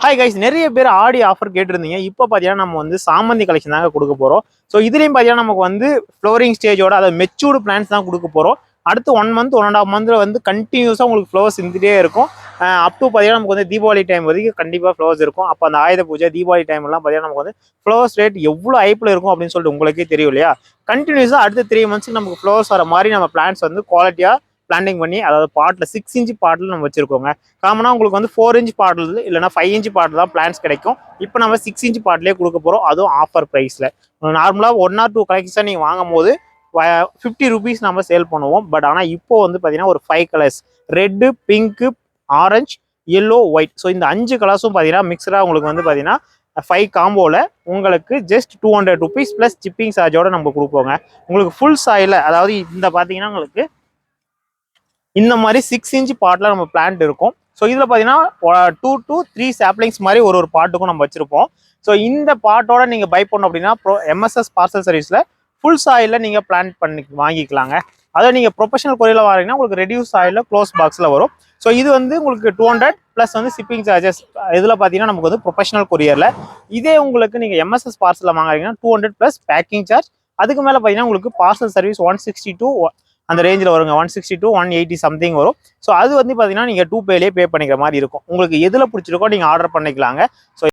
Hi guys, நிறைய பேர் ஆடி offer கேட்டிருந்தீங்க. இப்போ பார்த்தீங்கன்னா நம்ம வந்து சாமந்தி கலெக்ஷன் தாங்க கொடுக்க போகிறோம். ஸோ இதுலேயும் பார்த்தீங்கன்னா நமக்கு வந்து ஃப்ளோரிங் ஸ்டேஜோட அதாவது மெச்சூர்டு பிளான்ஸ் தான் கொடுக்க போகிறோம். அடுத்து 1 மந்த் 1.5 மந்த்தில் வந்து கண்டினியூஸாக உங்களுக்கு ஃப்ளவர்ஸ் இருந்துகிட்டே இருக்கும். அப் டு பார்த்தீங்கன்னா நமக்கு வந்து தீபாவளி டைம் வரைக்கும் கண்டிப்பாக ஃப்ளவர்ஸ் இருக்கும். அப்போ அந்த ஆயுத பூஜை தீபாவளி டைம்லாம் பார்த்தீங்கன்னா நமக்கு வந்து ஃப்ளவர்ஸ் ரேட் எவ்வளோ ஹைப்பில் இருக்கும் அப்படின்னு சொல்லிட்டு உங்களுக்கே தெரியும் இல்லையா? கண்டினியூஸாக அடுத்த 3 மந்த்ஸ்க்கு நமக்கு ஃப்ளவர்ஸ் வர மாதிரி நம்ம பிளான்ஸ் வந்து குவாலிட்டியாக பிளான்டிங் பண்ணி, அதாவது பாட்டில் 6 இன்ச் பாட்டில் நம்ம வச்சிருக்கோங்க. காமனாக உங்களுக்கு வந்து 4 இன்ச் பாட்டில் இல்லைனா 5 இன்ச் பாட்டில் தான் பிளான்ஸ் கிடைக்கும். இப்போ நம்ம 6 இன்ச் பாட்டிலே கொடுக்க போகிறோம், அதுவும் ஆஃபர் ப்ரைஸில். நார்மலாக 1 or 2 கலெக்ஷன் நீங்கள் வாங்கும் போது 50 rupees நம்ம சேல் பண்ணுவோம். பட் ஆனால் இப்போ வந்து பார்த்தீங்கன்னா ஒரு 5 colours, red, pink, orange, yellow, white. So இந்த 5 கலர்ஸும் பார்த்தீங்கன்னா மிக்சராக உங்களுக்கு வந்து பார்த்தீங்கன்னா 5 காம்போவில் உங்களுக்கு ஜஸ்ட் 200 rupees ப்ளஸ் ஷிப்பிங் சார்ஜோட நம்ம கொடுப்போங்க. உங்களுக்கு ஃபுல் சாயில், அதாவது இந்த பார்த்தீங்கன்னா உங்களுக்கு இந்த மாதிரி 6 இன்ச் பாட்டில் நம்ம பிளான்ட் இருக்கும். ஸோ இதில் பார்த்தீங்கன்னா 2 to 3 சாப்ளிங்ஸ் மாதிரி ஒரு பாட்டுக்கும் நம்ம வச்சுருப்போம். ஸோ இந்த பாட்டோட நீங்கள் பை பண்ணோம் அப்படின்னா MSS பார்சல் சர்வீஸில் ஃபுல் சாயிலில் நீங்கள் பிளான் பண்ணி வாங்கிக்கலாங்க. அதை நீங்கள் ப்ரொஃபஷனல் கொரியரில் வாங்கினீங்கன்னா உங்களுக்கு ரெடியூஸ் சாயிலில் க்ளோஸ் பாக்ஸில் வரும். ஸோ இது வந்து உங்களுக்கு 200 ப்ளஸ் வந்து ஷிப்பிங் சார்ஜஸ். இதில் பார்த்தீங்கன்னா நமக்கு வந்து ப்ரொஃபஷனல் கொரியரில். இதே உங்களுக்கு நீங்கள் MSS பார்சலில் வாங்குறீங்கன்னா 200 ப்ளஸ் பேக்கிங் சார்ஜ். அதுக்கு மேலே பார்த்தீங்கன்னா உங்களுக்கு பார்சல் சர்வீஸ் 162 அந்த ரேஞ்சில் வருங்க. 160 to 180 சம்திங் வரும். ஸோ அது வந்து பார்த்தீங்கன்னா நீங்கள் 2 பேலேயே பே பண்ணிக்கிற மாதிரி இருக்கும். உங்களுக்கு எதில் பிடிச்சிருக்கோ நீங்கள் ஆர்டர் பண்ணிக்கலாங்க. ஸோ